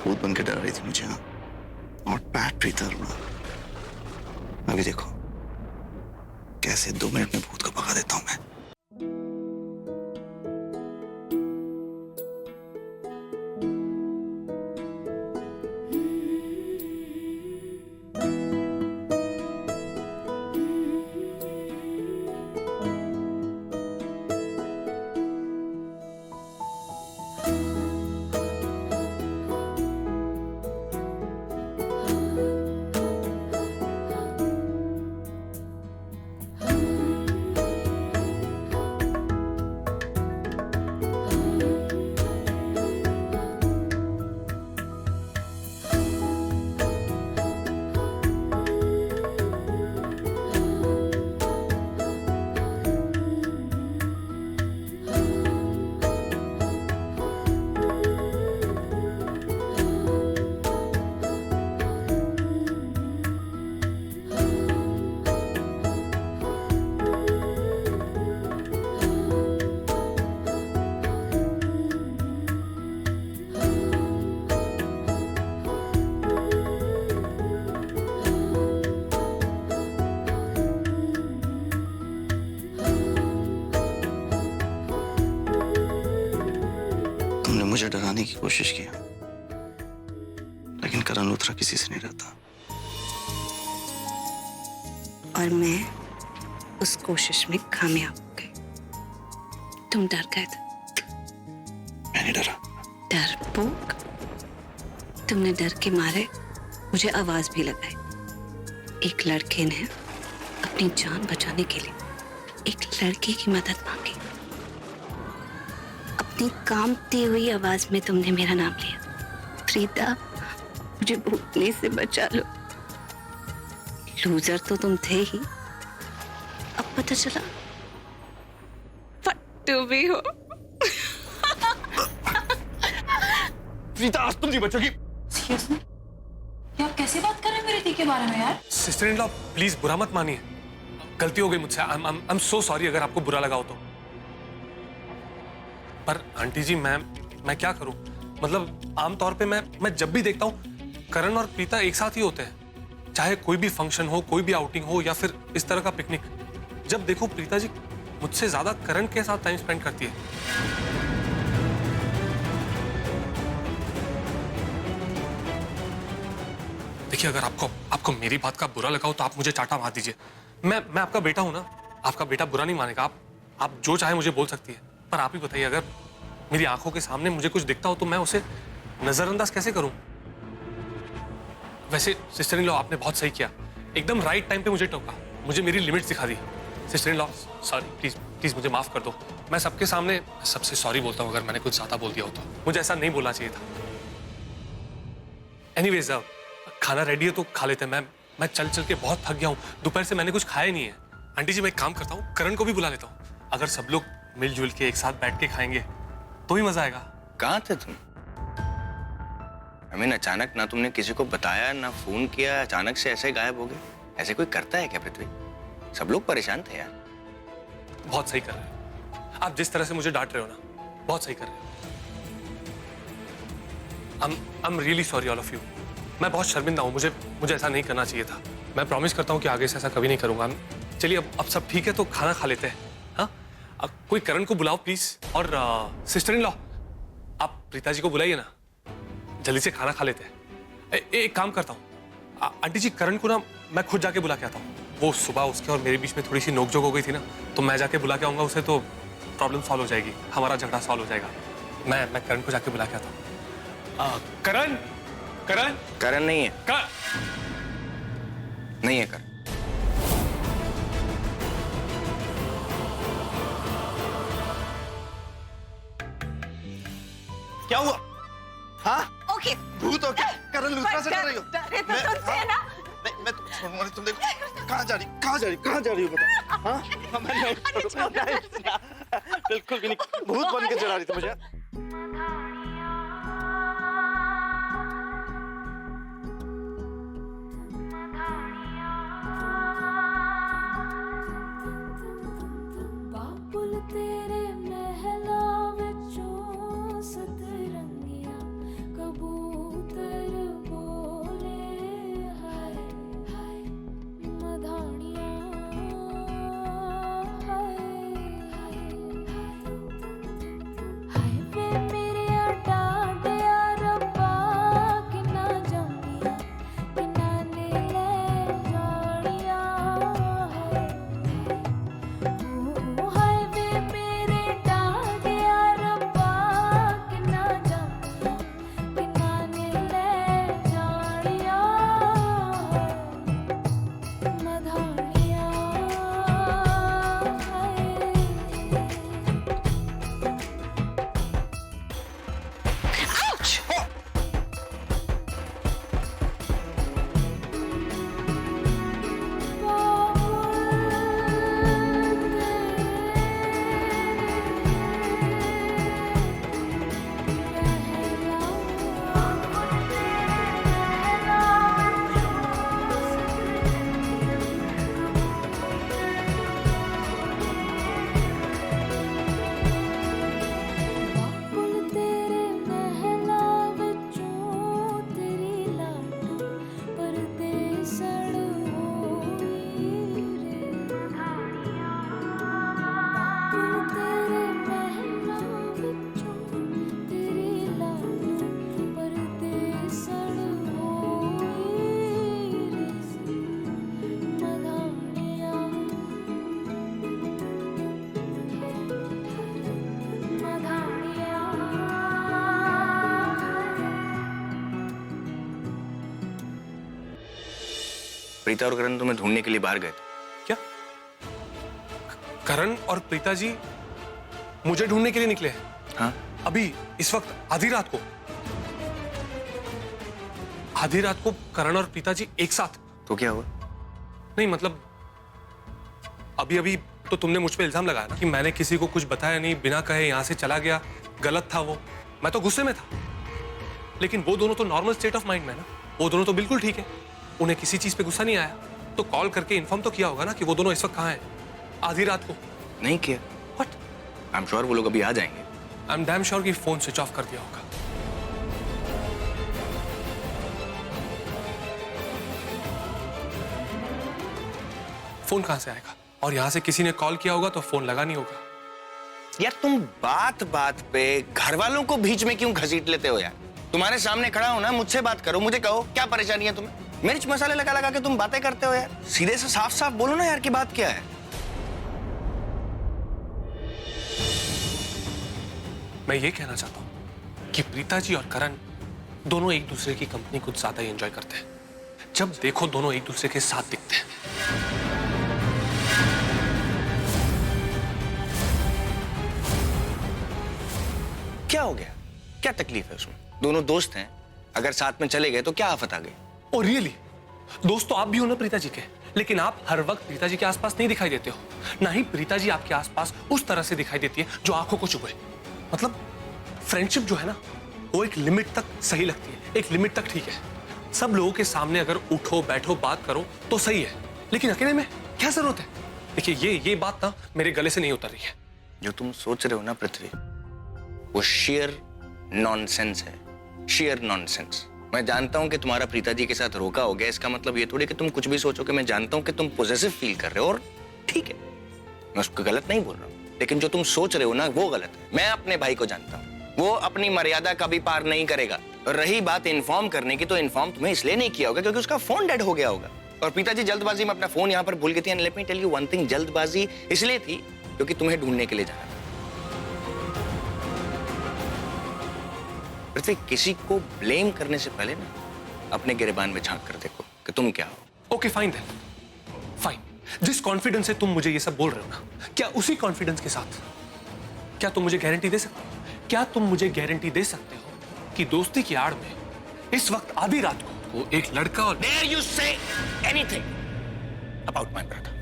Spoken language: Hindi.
भूत बन के डरा रही थी मुझे। हाँ, नॉट बैड प्रीता, अरोरा। अभी देखो कैसे 2 मिनट में भूत को भगा देता हूं मैं। तुमने मुझे डराने की कोशिश की, लेकिन करण लूथरा किसी से नहीं डरता। और मैं उस कोशिश में कामयाब हो गई। तुम डर गए थे। मैं नहीं डरा। डरपोक, तुमने डर के मारे मुझे आवाज भी लगाई। एक लड़के ने अपनी जान बचाने के लिए एक लड़की की मदद मांगी। अपनी कांपती हुई आवाज में तुमने मेरा नाम लिया, प्रीता, मुझे भूतने से बचा लो। लूजर तो तुम थे ही, अब पता चला फट्टू भी हो। प्रीता, आज तुम नहीं बचोगी। Excuse me? ये आप कैसे बात कर रहे हैं मेरे दी के बारे में यार? सिस्टर इन लॉ, प्लीज बुरा मत मानिए, गलती हो गई मुझसे। आई एम सो सॉरी अगर आपको बुरा लगा हो तो। पर आंटी जी, मैं क्या करूं? मतलब आमतौर पे मैं जब भी देखता हूं करण और प्रीता एक साथ ही होते हैं, चाहे कोई भी फंक्शन हो, कोई भी आउटिंग हो या फिर इस तरह का पिकनिक। जब देखो प्रीता जी मुझसे ज्यादा करण के साथ टाइम स्पेंड करती है। देखिए, अगर आपको मेरी बात का बुरा लगा हो तो आप मुझे चाटा मार दीजिए। मैं आपका बेटा हूं ना, आपका बेटा बुरा नहीं मानेगा। आप जो चाहे मुझे बोल सकती है, पर आप ही बताइए, अगर मेरी आंखों के सामने मुझे कुछ दिखता हो तो मैं उसे नजरअंदाज कैसे करूं? वैसे सिस्टर इन लॉ, आपने बहुत सही किया, एकदम राइट टाइम पे मुझे टोका, मुझे मेरी लिमिट्स दिखा दी। Sister in law, sorry, please मुझे माफ कर दो। मैं सबके सामने सबसे सॉरी बोलता हूँ अगर मैंने कुछ ज्यादा बोल दिया हो तो। मुझे ऐसा नहीं बोलना चाहिए था। एनीवेज, खाना रेडी है तो खा लेते हैं। मैं चल के बहुत थक गया हूँ, दोपहर से मैंने कुछ खाया नहीं है। आंटी जी, मैं एक काम करता हूँ, करण को भी बुला लेता हूँ। अगर सब लोग मिलजुल के एक साथ बैठ के खाएंगे तो ही मजा आएगा। कहाँ थे तुम? हमें अचानक ना तुमने किसी को बताया ना फोन किया, अचानक से ऐसे गायब हो गए। ऐसे कोई करता है क्या पृथ्वी? सब लोग परेशान थे यार। बहुत सही कर रहे हो आप, जिस तरह से मुझे डांट रहे हो ना, बहुत सही कर रहे हो। I am really sorry all of you. मैं बहुत शर्मिंदा हूँ, मुझे ऐसा नहीं करना चाहिए था। मैं प्रॉमिस करता हूँ कि आगे से ऐसा कभी नहीं करूंगा। चलिए अब सब ठीक है तो खाना खा लेते हैं। हाँ, अब कोई करण को बुलाओ प्लीज। और सिस्टर इन लॉ, आप प्रीता जी को बुलाइए ना, जल्दी से खाना खा लेते हैं। एक काम करता हूँ, आंटी जी, करण को ना मैं खुद जाके बुला के आता हूँ। वो सुबह उसके और मेरे बीच में थोड़ी सी नोकझोंक हो गई थी ना, तो मैं जाके बुला के आऊंगा उसे, तो प्रॉब्लम सॉल्व हो जाएगी, हमारा झगड़ा सॉल्व हो जाएगा। मैं करण को जाके बुला के आता हूँ। करण करण करण नहीं है। नहीं है करण। क्या हुआ? हाँ, ओके, भूत हो क्या? करण लूथरा से डर रही हो? डरे तो तुमसे ना। मैं तो छोड़ूंगा नहीं। तुम देखो कहाँ जा रही हो बता। हाँ, मैं नहीं छोड़ूंगा। बिल्कुल भी नहीं, भूत बन के चढ़ा रही थी मुझे। कबूतर प्रीता और करण तुम्हें ढूंढने के लिए बाहर गए थे। क्या करण और प्रीता जी मुझे ढूंढने के लिए निकले हैं? हाँ। अभी इस वक्त आधी रात को? आधी रात को करण और प्रीता जी एक साथ? तो क्या हुआ? नहीं मतलब अभी अभी तो तुमने मुझ पे इल्जाम लगाया ना कि मैंने किसी को कुछ बताया नहीं, बिना कहे यहां से चला गया, गलत था वो। मैं तो गुस्से में था, लेकिन वो दोनों तो नॉर्मल स्टेट ऑफ माइंड में ना, वो दोनों तो बिल्कुल ठीक है, उन्हें किसी चीज पे गुस्सा नहीं आया। तो कॉल करके इन्फॉर्म तो किया होगा ना कि वो दोनों इस वक्त कहाँ हैं आधी रात को। नहीं किया। व्हाट? आई एम श्योर वो लोग अभी आ जाएंगे। आई एम डैम श्योर कि फोन स्विच ऑफ कर दिया होगा। फोन कहां से आएगा? और यहां से किसी ने कॉल किया होगा तो फोन लगा नहीं होगा। यार तुम बात बात पे घर वालों को बीच में क्यों घसीट लेते हो यार? तुम्हारे सामने खड़ा हो ना, मुझसे बात करो, मुझे कहो क्या परेशानी है तुम्हें? मिर्च मसाले लगा लगा के तुम बातें करते हो यार। सीधे से साफ साफ बोलो ना यार कि बात क्या है। मैं ये कहना चाहता हूं कि प्रीता जी और करण दोनों एक दूसरे की कंपनी कुछ ज्यादा ही एंजॉय करते हैं। जब देखो दोनों एक दूसरे के साथ दिखते हैं। क्या हो गया? क्या तकलीफ है उसमें? दोनों दोस्त हैं, अगर साथ में चले गए तो क्या आफत आ गई? Oh really? दोस्त तो आप भी हो ना प्रीता जी के, लेकिन आप हर वक्त प्रीता जी के आसपास नहीं दिखाई देते हो। ना ही प्रीता जी आपके आसपास उस तरह से दिखाई देती है जो आंखों को चुभे। मतलब फ्रेंडशिप जो है ना, वो एक लिमिट तक सही लगती है, एक लिमिट तक ठीक है। सब लोगों के सामने अगर उठो बैठो बात करो तो सही है, लेकिन अकेले में क्या जरूरत है? देखिए ये बात ना मेरे गले से नहीं उतर रही है। जो तुम सोच रहे हो ना पृथ्वी, वो शेयर नॉनसेंस है, शेयर नॉनसेंस। मैं जानता हूं कि तुम्हारा प्रीता जी के साथ रोका हो गया, इसका मतलब ये थोड़ी कि तुम कुछ भी सोचोगे। मैं जानता हूं कि तुम पॉजिटिव फील कर रहे हो और ठीक है, मैं उसको गलत नहीं बोल रहा हूं, लेकिन जो तुम सोच रहे हो ना वो गलत है। मैं अपने भाई को जानता हूं, वो अपनी मर्यादा कभी पार नहीं करेगा। और रही बात इन्फॉर्म करने की, तो इन्फॉर्म तुम्हें इसलिए नहीं किया होगा क्योंकि उसका फोन डेड हो गया होगा। और प्रीता जी जल्दबाजी में अपना फोन यहाँ पर भूल गई थी। And let me tell you one thing, जल्दबाजी इसलिए थी क्योंकि तुम्हें ढूंढने के लिए जाना था। पृथ्वी, किसी को ब्लेम करने से पहले ना अपने गिरेबान में झांक कर देखो कि तुम क्या हो। Okay fine then, fine. जिस कॉन्फिडेंस से तुम मुझे ये सब बोल रहे हो ना, क्या उसी कॉन्फिडेंस के साथ क्या तुम मुझे गारंटी दे सकते हो? क्या तुम मुझे गारंटी दे सकते हो कि दोस्ती की आड़ में इस वक्त आधी रात को वो एक लड़का और Dare you say anything about my brother?